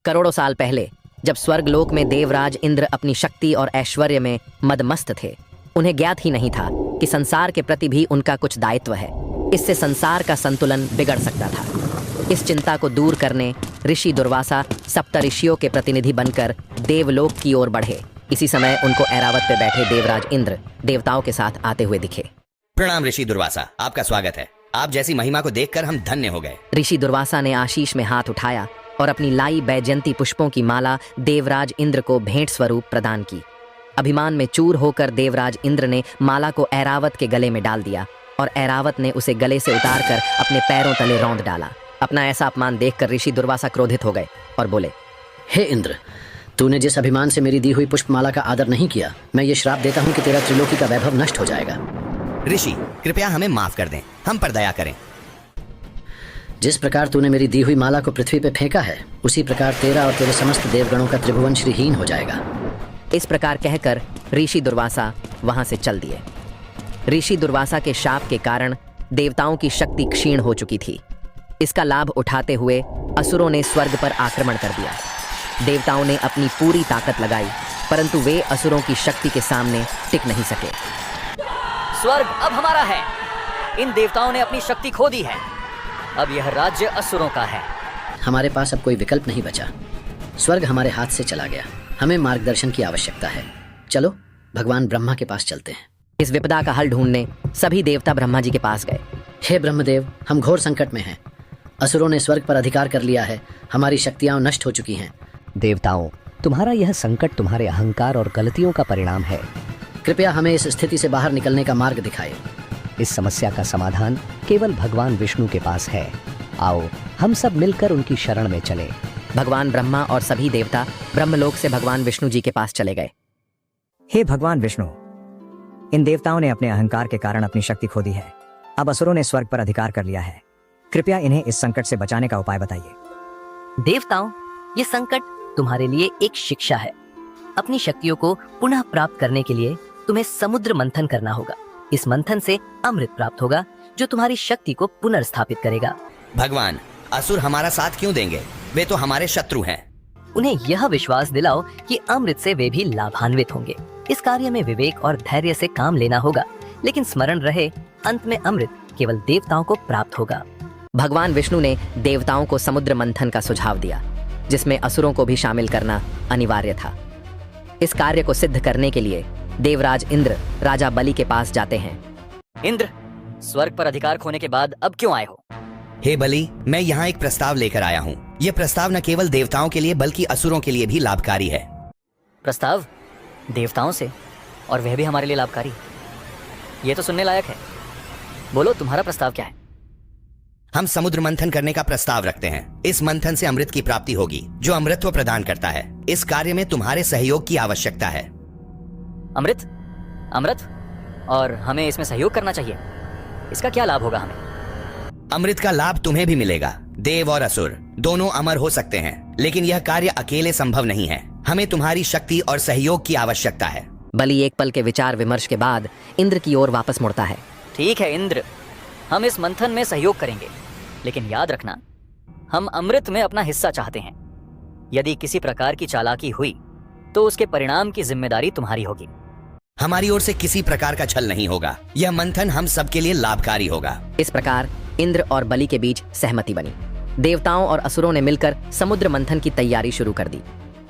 करोड़ों साल पहले जब स्वर्गलोक में देवराज इंद्र अपनी शक्ति और ऐश्वर्य में मदमस्त थे, उन्हें ज्ञात ही नहीं था कि संसार के प्रति भी उनका कुछ दायित्व है। इससे संसार का संतुलन बिगड़ सकता था। इस चिंता को दूर करने ऋषि दुर्वासा सप्तऋषियों के प्रतिनिधि बनकर देवलोक की ओर बढ़े। इसी समय उनको ऐरावत पे बैठे देवराज इंद्र देवताओं के साथ आते हुए दिखे। प्रणाम ऋषि दुर्वासा, आपका स्वागत है। आप जैसी महिमा को देखकर हम धन्य हो गए। ऋषि दुर्वासा ने आशीष में हाथ उठाया और अपनी लाई बैजयंती पुष्पों की माला देवराज इंद्र को भेंट स्वरूप प्रदान की। अभिमान में चूर होकर देवराज इंद्र ने माला को ऐरावत के गले में डाल दिया और ऐरावत ने उसे गले से उतारकर अपने पैरों तले रौंद डाला। अपना ऐसा अपमान देखकर ऋषि दुर्वासा क्रोधित हो गए और बोले, हे इंद्र, तूने जिस अभिमान से मेरी दी हुई पुष्पमाला का आदर नहीं किया, मैं ये श्राप देता हूँ कि तेरा त्रिलोकी का वैभव नष्ट हो जाएगा। ऋषि, कृपया हमें माफ कर दें, हम पर दया करें। जिस प्रकार तूने मेरी दी हुई माला को पृथ्वी पे फेंका है, उसी प्रकार तेरा और तेरे समस्त देवगणों का त्रिभुवन श्रीहीन हो जाएगा। इस प्रकार कहकर ऋषि दुर्वासा वहां से चल दिए। ऋषि दुर्वासा के शाप के कारण देवताओं की शक्ति क्षीण हो चुकी थी। इसका लाभ उठाते हुए असुरों ने स्वर्ग पर आक्रमण कर दिया। देवताओं ने अपनी पूरी ताकत लगाई, परंतु वे असुरों की शक्ति के सामने टिक नहीं सके। स्वर्ग अब हमारा है। इन देवताओं ने अपनी शक्ति खो दी है। अब यह राज्य असुरों का है। हमारे पास अब कोई विकल्प नहीं बचा। स्वर्ग हमारे हाथ से चला गया। हमें मार्गदर्शन की आवश्यकता है। चलो भगवान ब्रह्मा के पास चलते हैं। इस विपदा का हल ढूंढने सभी देवता ब्रह्मा जी के पास गए। हे ब्रह्मदेव, हम घोर संकट में हैं। असुरों ने स्वर्ग पर अधिकार कर लिया है। हमारी शक्तियां नष्ट हो चुकी हैं। देवताओं, तुम्हारा यह संकट तुम्हारे अहंकार और गलतियों का परिणाम है। कृपया हमें इस स्थिति से बाहर निकलने का मार्ग दिखाएं। इस समस्या का समाधान केवल भगवान विष्णु के पास है। आओ हम सब मिलकर उनकी शरण में चलें। भगवान ब्रह्मा और सभी देवता ब्रह्मलोक से भगवान विष्णु जी के पास चले गए। हे भगवान विष्णु, इन देवताओं ने अपने अहंकार के कारण अपनी शक्ति खो दी है। अब असुरों ने स्वर्ग पर अधिकार कर लिया है। कृपया इन्हें इस संकट से बचाने का उपाय बताइए। देवताओं, ये संकट तुम्हारे लिए एक शिक्षा है। अपनी शक्तियों को पुनः प्राप्त करने के लिए तुम्हें समुद्र मंथन करना होगा। इस मंथन से अमृत प्राप्त होगा जो तुम्हारी शक्ति को पुनर्स्थापित करेगा। भगवान, असुर हमारा साथ क्यों देंगे? वे तो हमारे शत्रु हैं। उन्हें यह विश्वास दिलाओ कि अमृत से वे भी लाभान्वित होंगे। इस कार्य में विवेक और धैर्य से काम लेना होगा, लेकिन स्मरण रहे, अंत में अमृत केवल देवताओं को प्राप्त होगा। भगवान विष्णु ने देवताओं को समुद्र मंथन का सुझाव दिया, जिसमें असुरों को भी शामिल करना अनिवार्य था। इस कार्य को सिद्ध करने के लिए देवराज इंद्र राजा बलि के पास जाते हैं। इंद्र, स्वर्ग पर अधिकार खोने के बाद अब क्यों आए हो? हे बलि, मैं यहाँ एक प्रस्ताव लेकर आया हूँ। यह प्रस्ताव न केवल देवताओं के लिए बल्कि असुरों के लिए भी लाभकारी है। प्रस्ताव देवताओं से, और वह भी हमारे लिए लाभकारी? ये तो सुनने लायक है। बोलो, तुम्हारा प्रस्ताव क्या है? हम समुद्र मंथन करने का प्रस्ताव रखते हैं। इस मंथन से अमृत की प्राप्ति होगी, जो अमृतत्व प्रदान करता है। इस कार्य में तुम्हारे सहयोग की आवश्यकता है। अमृत? अमृत? और हमें इसमें सहयोग करना चाहिए। इसका क्या लाभ होगा हमें? अमृत का लाभ तुम्हें भी मिलेगा। देव और असुर दोनों अमर हो सकते हैं, लेकिन यह कार्य अकेले संभव नहीं है। हमें तुम्हारी शक्ति और सहयोग की आवश्यकता है। बलि एक पल के विचार विमर्श के बाद इंद्र की ओर वापस मुड़ता है। ठीक है इंद्र, हम इस मंथन में सहयोग करेंगे, लेकिन याद रखना, हम अमृत में अपना हिस्सा चाहते हैं। यदि किसी प्रकार की चालाकी हुई तो उसके परिणाम की जिम्मेदारी तुम्हारी होगी। हमारी ओर से किसी प्रकार का छल नहीं होगा। यह मंथन हम सबके लिए लाभकारी होगा। इस प्रकार इंद्र और बलि के बीच सहमति बनी। देवताओं और असुरों ने मिलकर समुद्र मंथन की तैयारी शुरू कर दी।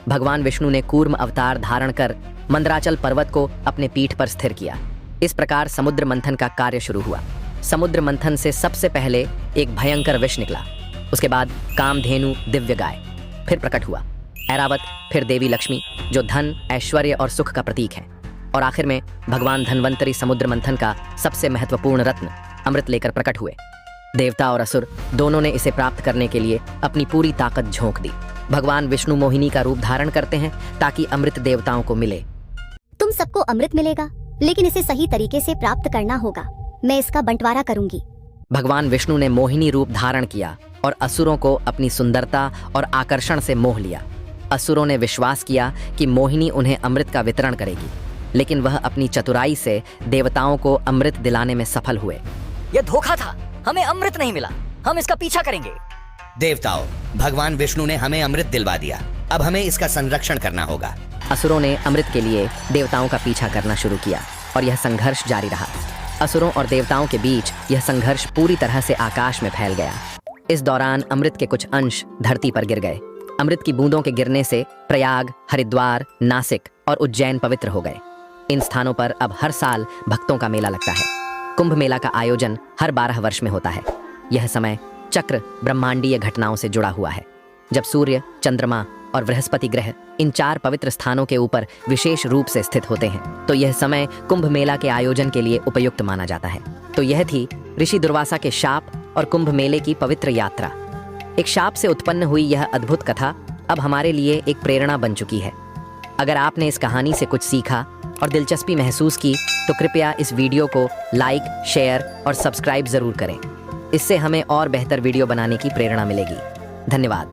भगवान विष्णु ने कूर्म अवतार धारण कर मंदराचल पर्वत को अपने पीठ पर स्थिर किया। इस प्रकार समुद्र मंथन का कार्य शुरू हुआ। समुद्र मंथन से सबसे पहले एक भयंकर विष निकला। उसके बाद कामधेनु दिव्य गाय फिर प्रकट हुआ। ऐरावत, फिर देवी लक्ष्मी जो धन, ऐश्वर्य और सुख का प्रतीक है, और आखिर में भगवान धन्वंतरी समुद्र मंथन का सबसे महत्वपूर्ण रत्न अमृत लेकर प्रकट हुए। देवता और असुर दोनों ने इसे प्राप्त करने के लिए अपनी पूरी ताकत झोंक दी। भगवान विष्णु मोहिनी का रूप धारण करते हैं ताकि अमृत देवताओं को मिले। तुम सबको अमृत मिलेगा, लेकिन इसे सही तरीके से प्राप्त करना होगा। मैं इसका बंटवारा करूंगी। भगवान विष्णु ने मोहिनी रूप धारण किया और असुरों को अपनी सुंदरता और आकर्षण से मोह लिया। असुरों ने विश्वास किया कि मोहिनी उन्हें अमृत का वितरण करेगी, लेकिन वह अपनी चतुराई से देवताओं को अमृत दिलाने में सफल हुए। यह धोखा था। हमें अमृत नहीं मिला। हम इसका पीछा करेंगे। देवताओं, भगवान विष्णु ने हमें अमृत दिलवा दिया, अब हमें इसका संरक्षण करना होगा। असुरों ने अमृत के लिए देवताओं का पीछा करना शुरू किया और यह संघर्ष जारी रहा। असुरों और देवताओं के बीच यह संघर्ष पूरी तरह से आकाश में फैल गया। इस दौरान अमृत के कुछ अंश धरती पर गिर गए। अमृत की बूंदों के गिरने से प्रयाग, हरिद्वार, नासिक और उज्जैन पवित्र हो गए। इन स्थानों पर अब हर साल भक्तों का मेला लगता है। कुंभ मेला का आयोजन हर 12 वर्ष में होता है। यह समय चक्र ब्रह्मांडीय घटनाओं से जुड़ा हुआ है, जब सूर्य, चंद्रमा और बृहस्पति ग्रह इन 4 पवित्र स्थानों के ऊपर विशेष रूप से स्थित होते हैं, तो यह समय कुंभ मेला के आयोजन के लिए उपयुक्त माना जाता है। तो यह थी ऋषि दुर्वासा के शाप और कुंभ मेले की पवित्र यात्रा। एक शाप से उत्पन्न हुई यह अद्भुत कथा अब हमारे लिए एक प्रेरणा बन चुकी है। अगर आपने इस कहानी से कुछ सीखा और दिलचस्पी महसूस की तो कृपया इस वीडियो को लाइक, शेयर और सब्सक्राइब जरूर करें। इससे हमें और बेहतर वीडियो बनाने की प्रेरणा मिलेगी। धन्यवाद।